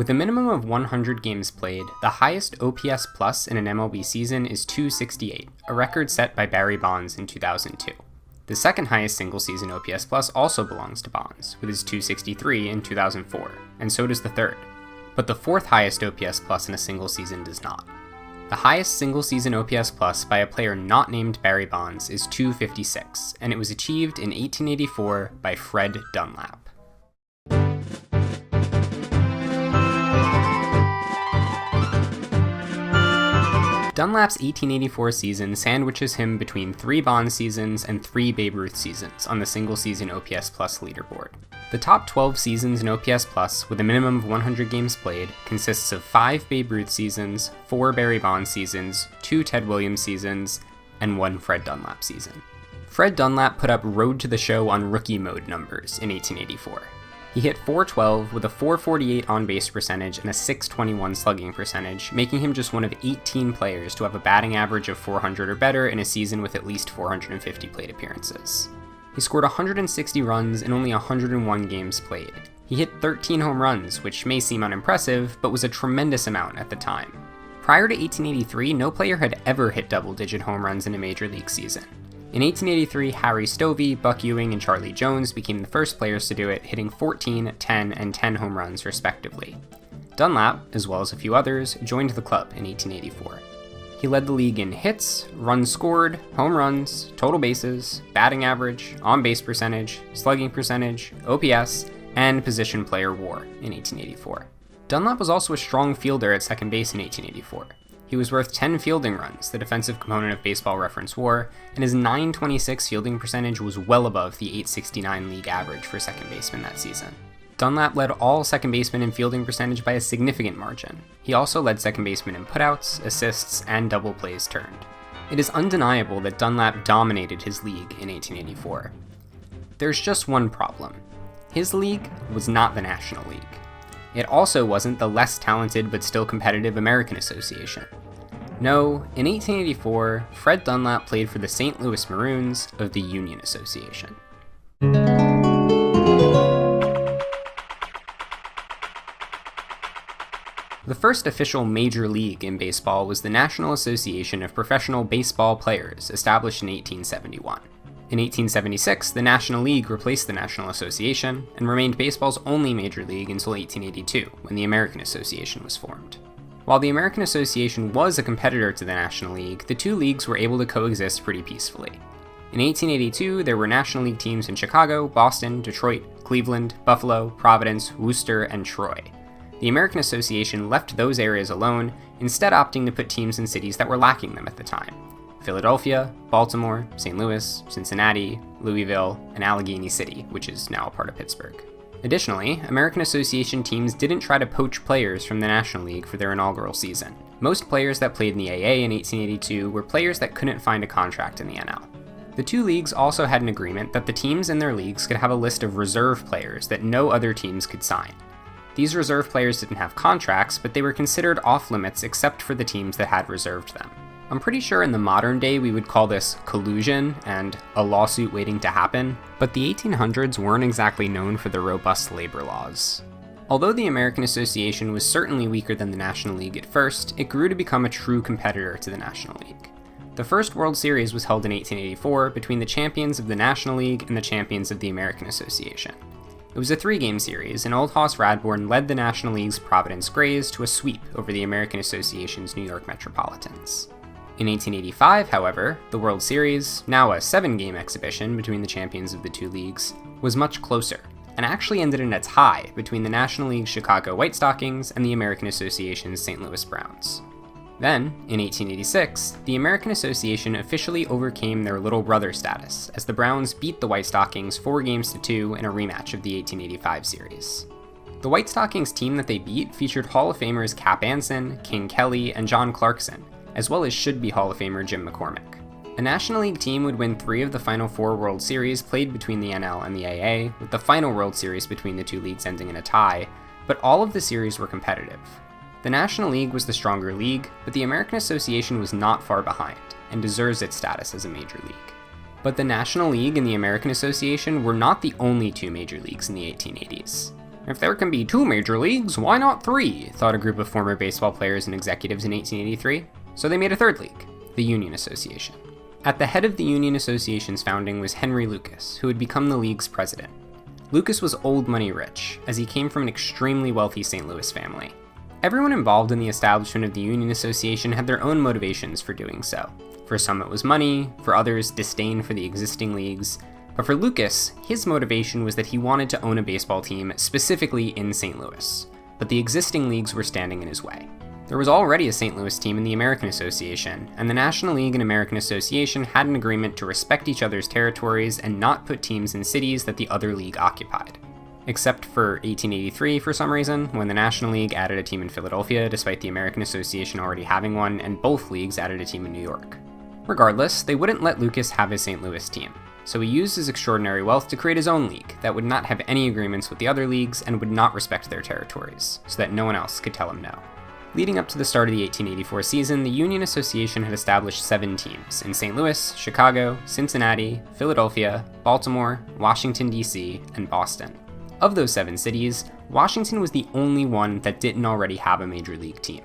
With a minimum of 100 games played, the highest OPS plus in an MLB season is 268, a record set by Barry Bonds in 2002. The second highest single-season OPS plus also belongs to Bonds, with his 263 in 2004, and so does the third. But the fourth highest OPS plus in a single season does not. The highest single-season OPS plus by a player not named Barry Bonds is 256, and it was achieved in 1884 by Fred Dunlap. Dunlap's 1884 season sandwiches him between 3 Bonds seasons and 3 Babe Ruth seasons on the single-season OPS plus leaderboard. The top 12 seasons in OPS plus, with a minimum of 100 games played, consists of 5 Babe Ruth seasons, 4 Barry Bonds seasons, 2 Ted Williams seasons, and 1 Fred Dunlap season. Fred Dunlap put up Road to the Show on rookie mode numbers in 1884. He hit .412 with a .448 on-base percentage and a .621 slugging percentage, making him just one of 18 players to have a batting average of .400 or better in a season with at least 450 plate appearances. He scored 160 runs in only 101 games played. He hit 13 home runs, which may seem unimpressive, but was a tremendous amount at the time. Prior to 1883, no player had ever hit double-digit home runs in a major league season. In 1883, Harry Stovey, Buck Ewing, and Charlie Jones became the first players to do it, hitting 14, 10, and 10 home runs respectively. Dunlap, as well as a few others, joined the club in 1884. He led the league in hits, runs scored, home runs, total bases, batting average, on-base percentage, slugging percentage, OPS, and position player WAR in 1884. Dunlap was also a strong fielder at second base in 1884. He was worth 10 fielding runs, the defensive component of Baseball Reference WAR, and his .926 fielding percentage was well above the .869 league average for second baseman that season. Dunlap led all second basemen in fielding percentage by a significant margin. He also led second basemen in putouts, assists, and double plays turned. It is undeniable that Dunlap dominated his league in 1884. There's just one problem. His league was not the National League. It also wasn't the less talented but still competitive American Association. No, in 1884, Fred Dunlap played for the St. Louis Maroons of the Union Association. The first official major league in baseball was the National Association of Professional Baseball Players, established in 1871. In 1876, the National League replaced the National Association and remained baseball's only major league until 1882, when the American Association was formed. While the American Association was a competitor to the National League, the two leagues were able to coexist pretty peacefully. In 1882, there were National League teams in Chicago, Boston, Detroit, Cleveland, Buffalo, Providence, Worcester, and Troy. The American Association left those areas alone, instead opting to put teams in cities that were lacking them at the time: Philadelphia, Baltimore, St. Louis, Cincinnati, Louisville, and Allegheny City, which is now a part of Pittsburgh. Additionally, American Association teams didn't try to poach players from the National League for their inaugural season. Most players that played in the AA in 1882 were players that couldn't find a contract in the NL. The two leagues also had an agreement that the teams in their leagues could have a list of reserve players that no other teams could sign. These reserve players didn't have contracts, but they were considered off-limits except for the teams that had reserved them. I'm pretty sure in the modern day we would call this collusion and a lawsuit waiting to happen, but the 1800s weren't exactly known for their robust labor laws. Although the American Association was certainly weaker than the National League at first, it grew to become a true competitor to the National League. The first World Series was held in 1884 between the champions of the National League and the champions of the American Association. It was a 3-game series, and Old Hoss Radbourn led the National League's Providence Grays to a sweep over the American Association's New York Metropolitans. In 1885, however, the World Series, now a 7-game exhibition between the champions of the two leagues, was much closer, and actually ended in a tie between the National League's Chicago White Stockings and the American Association's St. Louis Browns. Then, in 1886, the American Association officially overcame their little brother status, as the Browns beat the White Stockings 4-2 in a rematch of the 1885 series. The White Stockings team that they beat featured Hall of Famers Cap Anson, King Kelly, and John Clarkson, as well as should-be Hall of Famer Jim McCormick. A National League team would win 3 of the final 4 World Series played between the NL and the AA, with the final World Series between the two leagues ending in a tie, but all of the series were competitive. The National League was the stronger league, but the American Association was not far behind, and deserves its status as a major league. But the National League and the American Association were not the only two major leagues in the 1880s. If there can be 2 major leagues, why not 3? Thought a group of former baseball players and executives in 1883. So they made a 3rd league, the Union Association. At the head of the Union Association's founding was Henry Lucas, who would become the league's president. Lucas was old money rich, as he came from an extremely wealthy St. Louis family. Everyone involved in the establishment of the Union Association had their own motivations for doing so. For some it was money, for others disdain for the existing leagues, but for Lucas, his motivation was that he wanted to own a baseball team specifically in St. Louis, but the existing leagues were standing in his way. There was already a St. Louis team in the American Association, and the National League and American Association had an agreement to respect each other's territories and not put teams in cities that the other league occupied. Except for 1883 for some reason, when the National League added a team in Philadelphia despite the American Association already having one, and both leagues added a team in New York. Regardless, they wouldn't let Lucas have his St. Louis team, so he used his extraordinary wealth to create his own league that would not have any agreements with the other leagues and would not respect their territories, so that no one else could tell him no. Leading up to the start of the 1884 season, the Union Association had established 7 teams in St. Louis, Chicago, Cincinnati, Philadelphia, Baltimore, Washington, D.C., and Boston. Of those 7 cities, Washington was the only one that didn't already have a major league team.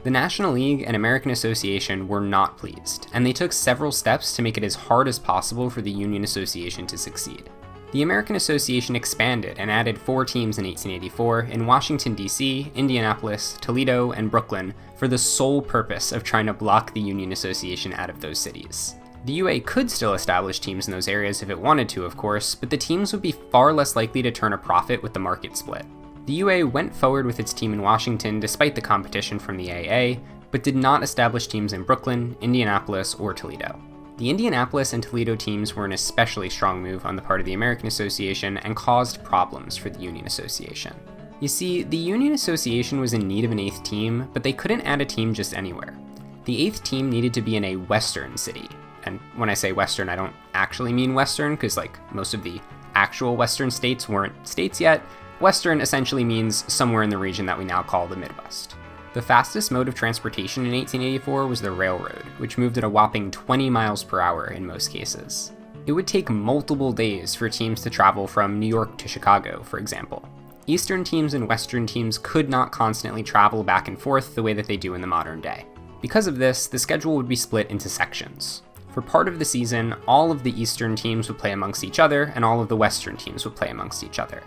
The National League and American Association were not pleased, and they took several steps to make it as hard as possible for the Union Association to succeed. The American Association expanded and added 4 teams in 1884 in Washington, D.C., Indianapolis, Toledo, and Brooklyn for the sole purpose of trying to block the Union Association out of those cities. The UA could still establish teams in those areas if it wanted to, of course, but the teams would be far less likely to turn a profit with the market split. The UA went forward with its team in Washington despite the competition from the AA, but did not establish teams in Brooklyn, Indianapolis, or Toledo. The Indianapolis and Toledo teams were an especially strong move on the part of the American Association and caused problems for the Union Association. You see, the Union Association was in need of an 8th team, but they couldn't add a team just anywhere. The 8th team needed to be in a western city. And when I say western, I don't actually mean western, because most of the actual western states weren't states yet. Western essentially means somewhere in the region that we now call the Midwest. The fastest mode of transportation in 1884 was the railroad, which moved at a whopping 20 miles per hour in most cases. It would take multiple days for teams to travel from New York to Chicago, for example. Eastern teams and Western teams could not constantly travel back and forth the way that they do in the modern day. Because of this, the schedule would be split into sections. For part of the season, all of the Eastern teams would play amongst each other, and all of the Western teams would play amongst each other.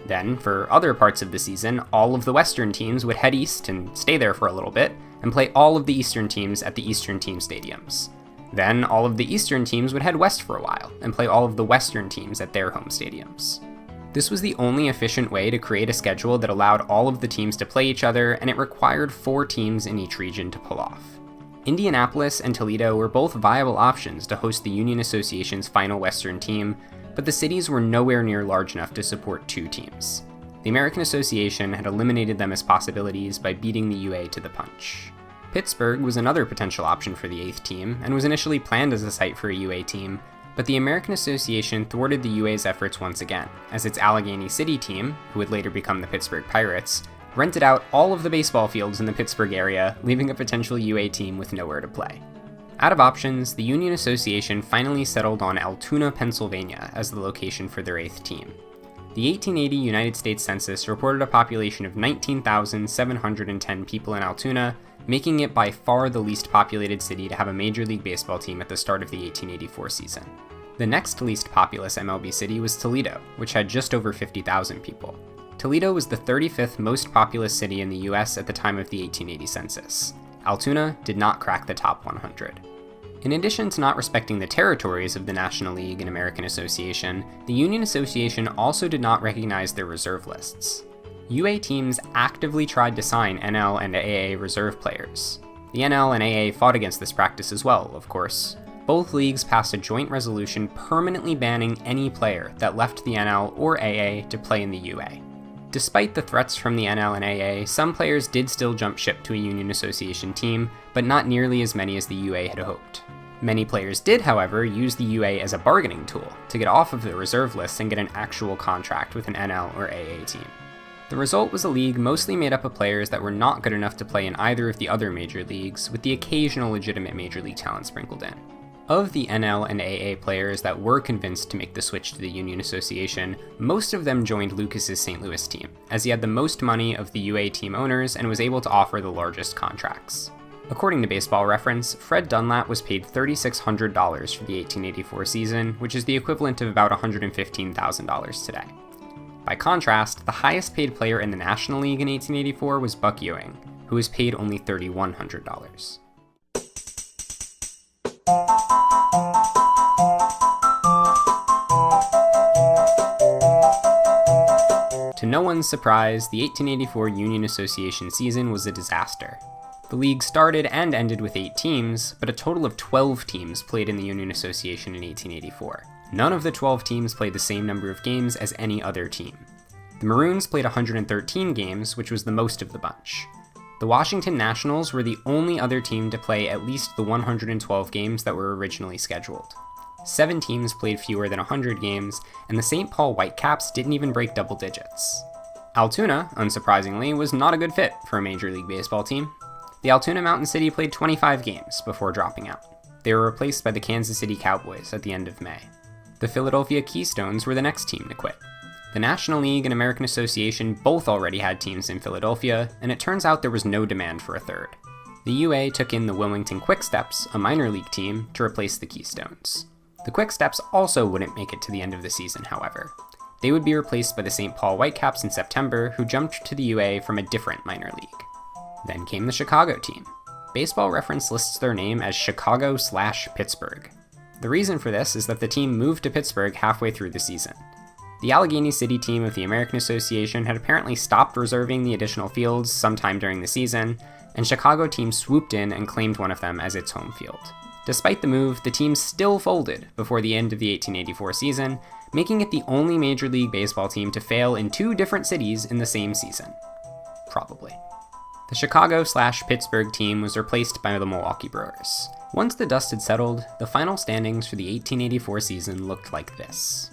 Then, for other parts of the season, all of the Western teams would head east and stay there for a little bit, and play all of the Eastern teams at the Eastern team stadiums. Then, all of the Eastern teams would head west for a while, and play all of the Western teams at their home stadiums. This was the only efficient way to create a schedule that allowed all of the teams to play each other, and it required 4 teams in each region to pull off. Indianapolis and Toledo were both viable options to host the Union Association's final Western team, but the cities were nowhere near large enough to support 2 teams. The American Association had eliminated them as possibilities by beating the UA to the punch. Pittsburgh was another potential option for the 8th team, and was initially planned as a site for a UA team, but the American Association thwarted the UA's efforts once again, as its Allegheny City team, who would later become the Pittsburgh Pirates, rented out all of the baseball fields in the Pittsburgh area, leaving a potential UA team with nowhere to play. Out of options, the Union Association finally settled on Altoona, Pennsylvania as the location for their 8th team. The 1880 United States Census reported a population of 19,710 people in Altoona, making it by far the least populated city to have a Major League Baseball team at the start of the 1884 season. The next least populous MLB city was Toledo, which had just over 50,000 people. Toledo was the 35th most populous city in the US at the time of the 1880 census. Altoona did not crack the top 100. In addition to not respecting the territories of the National League and American Association, the Union Association also did not recognize their reserve lists. UA teams actively tried to sign NL and AA reserve players. The NL and AA fought against this practice as well, of course. Both leagues passed a joint resolution permanently banning any player that left the NL or AA to play in the UA. Despite the threats from the NL and AA, some players did still jump ship to a Union Association team, but not nearly as many as the UA had hoped. Many players did, however, use the UA as a bargaining tool to get off of the reserve list and get an actual contract with an NL or AA team. The result was a league mostly made up of players that were not good enough to play in either of the other major leagues, with the occasional legitimate major league talent sprinkled in. Of the NL and AA players that were convinced to make the switch to the Union Association, most of them joined Lucas's St. Louis team, as he had the most money of the UA team owners and was able to offer the largest contracts. According to Baseball Reference, Fred Dunlap was paid $3,600 for the 1884 season, which is the equivalent of about $115,000 today. By contrast, the highest paid player in the National League in 1884 was Buck Ewing, who was paid only $3,100. To no one's surprise, the 1884 Union Association season was a disaster. The league started and ended with 8 teams, but a total of 12 teams played in the Union Association in 1884. None of the 12 teams played the same number of games as any other team. The Maroons played 113 games, which was the most of the bunch. The Washington Nationals were the only other team to play at least the 112 games that were originally scheduled. 7 teams played fewer than 100 games, and the St. Paul Whitecaps didn't even break double digits. Altoona, unsurprisingly, was not a good fit for a Major League Baseball team. The Altoona Mountain City played 25 games before dropping out. They were replaced by the Kansas City Cowboys at the end of May. The Philadelphia Keystones were the next team to quit. The National League and American Association both already had teams in Philadelphia, and it turns out there was no demand for a third. The UA took in the Wilmington Quicksteps, a minor league team, to replace the Keystones. The Quicksteps also wouldn't make it to the end of the season, however. They would be replaced by the St. Paul Whitecaps in September, who jumped to the UA from a different minor league. Then came the Chicago team. Baseball Reference lists their name as Chicago/Pittsburgh. The reason for this is that the team moved to Pittsburgh halfway through the season. The Allegheny City team of the American Association had apparently stopped reserving the additional fields sometime during the season, and Chicago team swooped in and claimed one of them as its home field. Despite the move, the team still folded before the end of the 1884 season, making it the only Major League Baseball team to fail in 2 different cities in the same season. Probably. The Chicago/Pittsburgh team was replaced by the Milwaukee Brewers. Once the dust had settled, the final standings for the 1884 season looked like this.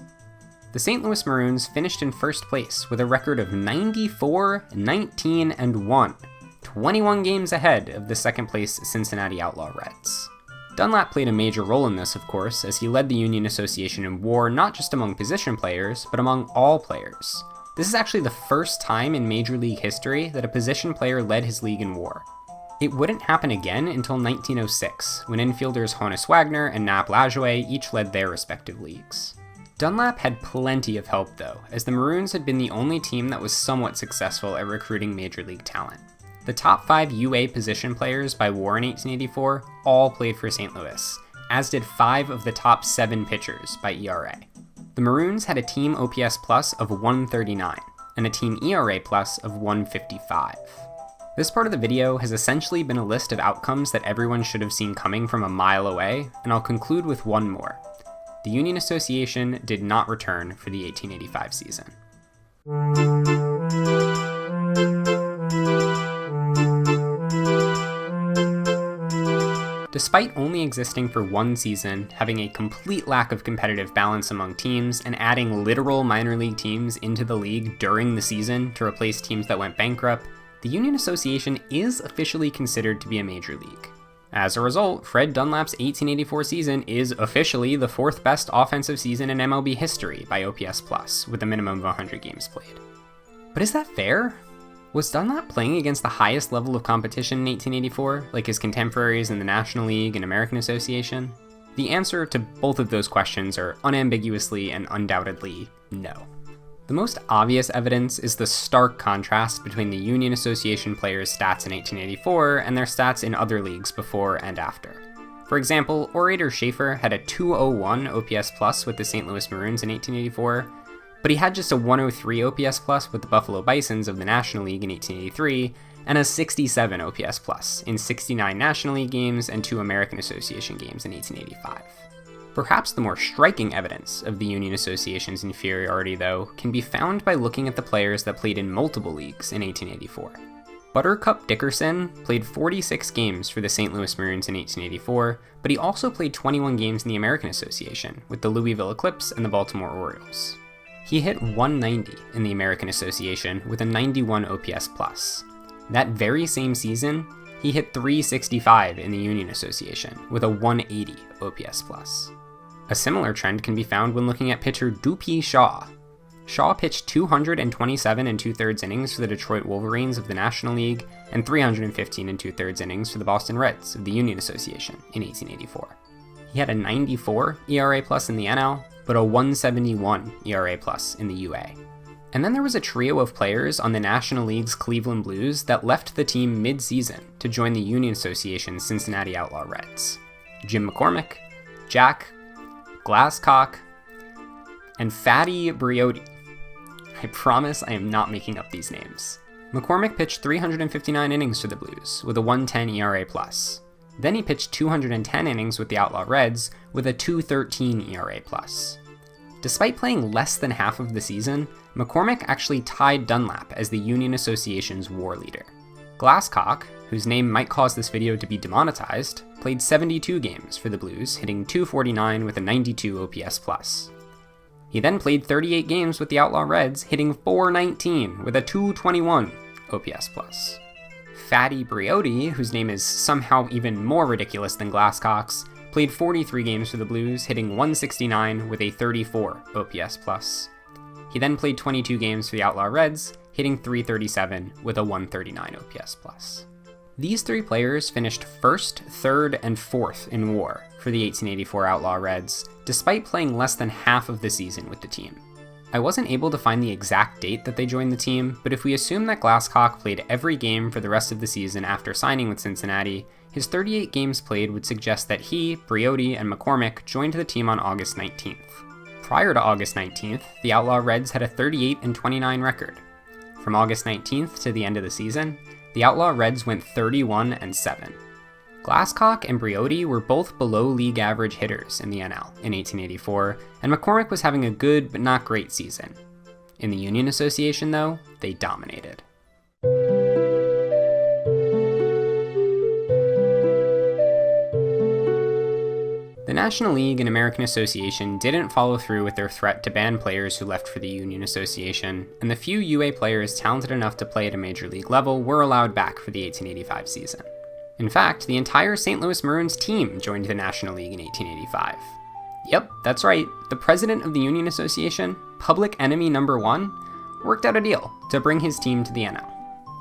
The St. Louis Maroons finished in first place with a record of 94-19-1, 21 games ahead of the second place Cincinnati Outlaw Reds. Dunlap played a major role in this, of course, as he led the Union Association in WAR not just among position players, but among all players. This is actually the first time in Major League history that a position player led his league in WAR. It wouldn't happen again until 1906, when infielders Honus Wagner and Nap Lajoie each led their respective leagues. Dunlap had plenty of help though, as the Maroons had been the only team that was somewhat successful at recruiting Major League talent. The top 5 UA position players by WAR in 1884 all played for St. Louis, as did 5 of the top 7 pitchers by ERA. The Maroons had a team OPS plus of 139, and a team ERA plus of 155. This part of the video has essentially been a list of outcomes that everyone should have seen coming from a mile away, and I'll conclude with one more. The Union Association did not return for the 1885 season. Despite only existing for one season, having a complete lack of competitive balance among teams, and adding literal minor league teams into the league during the season to replace teams that went bankrupt, the Union Association is officially considered to be a major league. As a result, Fred Dunlap's 1884 season is officially the 4th best offensive season in MLB history by OPS+, with a minimum of 100 games played. But is that fair? Was Dunlap playing against the highest level of competition in 1884, like his contemporaries in the National League and American Association? The answer to both of those questions are unambiguously and undoubtedly no. The most obvious evidence is the stark contrast between the Union Association players' stats in 1884 and their stats in other leagues before and after. For example, Orator Schaefer had a 201 OPS plus with the St. Louis Maroons in 1884, but he had just a 103 OPS plus with the Buffalo Bisons of the National League in 1883, and a 67 OPS plus in 69 National League games and 2 American Association games in 1885. Perhaps the more striking evidence of the Union Association's inferiority, though, can be found by looking at the players that played in multiple leagues in 1884. Buttercup Dickerson played 46 games for the St. Louis Maroons in 1884, but he also played 21 games in the American Association with the Louisville Eclipse and the Baltimore Orioles. He hit 190 in the American Association with a 91 OPS plus. That very same season, He hit .365 in the Union Association, with a 180 OPS+. A similar trend can be found when looking at pitcher Doopy Shaw. Shaw pitched 227 and 2/3 innings for the Detroit Wolverines of the National League and 315 and 2/3 innings for the Boston Reds of the Union Association in 1884. He had a 94 ERA+ in the NL, but a 171 ERA+ in the UA. And then there was a trio of players on the National League's Cleveland Blues that left the team mid-season to join the Union Association's Cincinnati Outlaw Reds. Jim McCormick, Jack Glasscock, and Fatty Briotti. I promise I am not making up these names. McCormick pitched 359 innings for the Blues, with a 110 ERA+. Then he pitched 210 innings with the Outlaw Reds, with a 213 ERA+. Despite playing less than half of the season, McCormick actually tied Dunlap as the Union Association's WAR leader. Glasscock, whose name might cause this video to be demonetized, played 72 games for the Blues, hitting .249 with a 92 OPS+. He then played 38 games with the Outlaw Reds, hitting .419 with a 221 OPS+. Fatty Briotti, whose name is somehow even more ridiculous than Glasscock's, played 43 games for the Blues, hitting .169 with a 34 OPS+. He then played 22 games for the Outlaw Reds, hitting .337 with a 139 OPS+. These three players finished 1st, 3rd, and 4th in WAR for the 1884 Outlaw Reds, despite playing less than half of the season with the team. I wasn't able to find the exact date that they joined the team, but if we assume that Glasscock played every game for the rest of the season after signing with Cincinnati, his 38 games played would suggest that he, Briotti, and McCormick joined the team on August 19th. Prior to August 19th, the Outlaw Reds had a 38-29 record. From August 19th to the end of the season, the Outlaw Reds went 31-7. Glasscock and Briotti were both below league average hitters in the NL in 1884, and McCormick was having a good but not great season. In the Union Association, though, they dominated. The National League and American Association didn't follow through with their threat to ban players who left for the Union Association, and the few UA players talented enough to play at a major league level were allowed back for the 1885 season. In fact, the entire St. Louis Maroons team joined the National League in 1885. Yep, that's right, the president of the Union Association, public enemy number 1, worked out a deal to bring his team to the NL.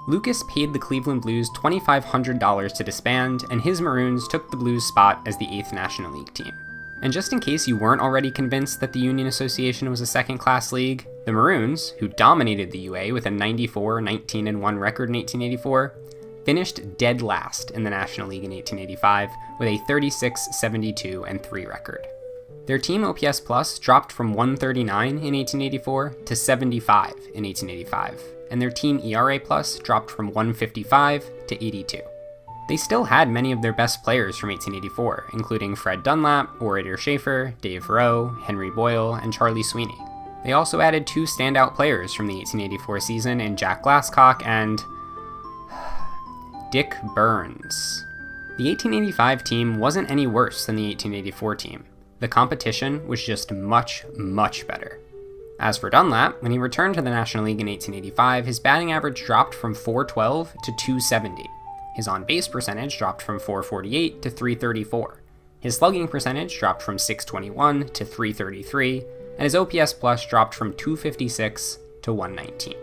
Lucas paid the Cleveland Blues $2,500 to disband, and his Maroons took the Blues' spot as the 8th National League team. And just in case you weren't already convinced that the Union Association was a second-class league, the Maroons, who dominated the UA with a 94-19-1 record in 1884, finished dead last in the National League in 1885 with a 36-72-3 record. Their team OPS Plus dropped from 139 in 1884 to 75 in 1885, and their team ERA Plus dropped from 155 to 82. They still had many of their best players from 1884, including Fred Dunlap, Orator Schaefer, Dave Rowe, Henry Boyle, and Charlie Sweeney. They also added 2 standout players from the 1884 season in Jack Glasscock and Dick Burns. The 1885 team wasn't any worse than the 1884 team. The competition was just much, much better. As for Dunlap, when he returned to the National League in 1885, his batting average dropped from .412 to .270. His on-base percentage dropped from .448 to .334. His slugging percentage dropped from .621 to .333, and his OPS Plus dropped from .256 to .119.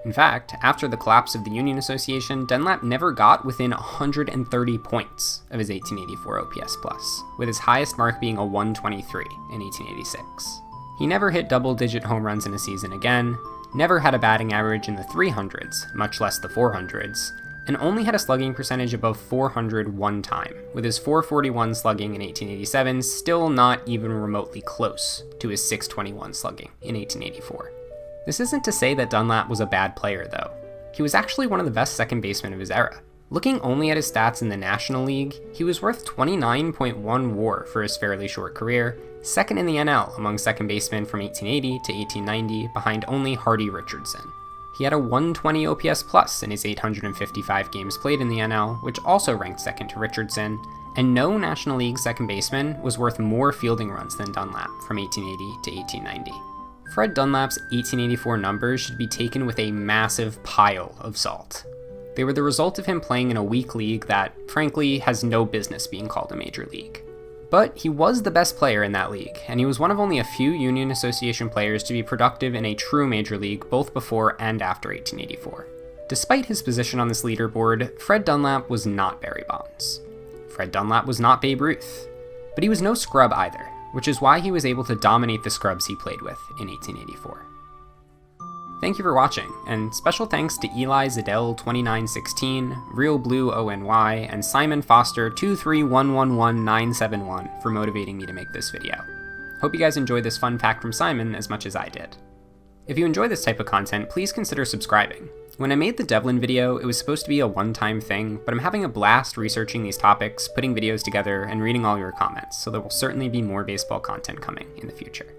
In fact, after the collapse of the Union Association, Dunlap never got within 130 points of his 1884 OPS Plus, with his highest mark being a 123 in 1886. He never hit double-digit home runs in a season again, never had a batting average in the 300s, much less the 400s, and only had a slugging percentage above .400 one time, with his .441 slugging in 1887 still not even remotely close to his .621 slugging in 1884. This isn't to say that Dunlap was a bad player, though. He was actually one of the best second basemen of his era. Looking only at his stats in the National League, he was worth 29.1 WAR for his fairly short career, second in the NL among second basemen from 1880 to 1890, behind only Hardy Richardson. He had a 120 OPS Plus in his 855 games played in the NL, which also ranked second to Richardson, and no National League second baseman was worth more fielding runs than Dunlap from 1880 to 1890. Fred Dunlap's 1884 numbers should be taken with a massive pile of salt. The They were the result of him playing in a weak league that, frankly, has no business being called a major league. But he was the best player in that league, and he was one of only a few Union Association players to be productive in a true major league both before and after 1884. Despite his position on this leaderboard, Fred Dunlap was not Barry Bonds. Fred Dunlap was not Babe Ruth. But he was no scrub either, which is why he was able to dominate the scrubs he played with in 1884. Thank you for watching, and special thanks to Eli Zadell2916, Real Blue ONY, and Simon Foster 231119171 for motivating me to make this video. Hope you guys enjoyed this fun fact from Simon as much as I did. If you enjoy this type of content, please consider subscribing. When I made the Devlin video, it was supposed to be a one-time thing, but I'm having a blast researching these topics, putting videos together, and reading all your comments, so there will certainly be more baseball content coming in the future.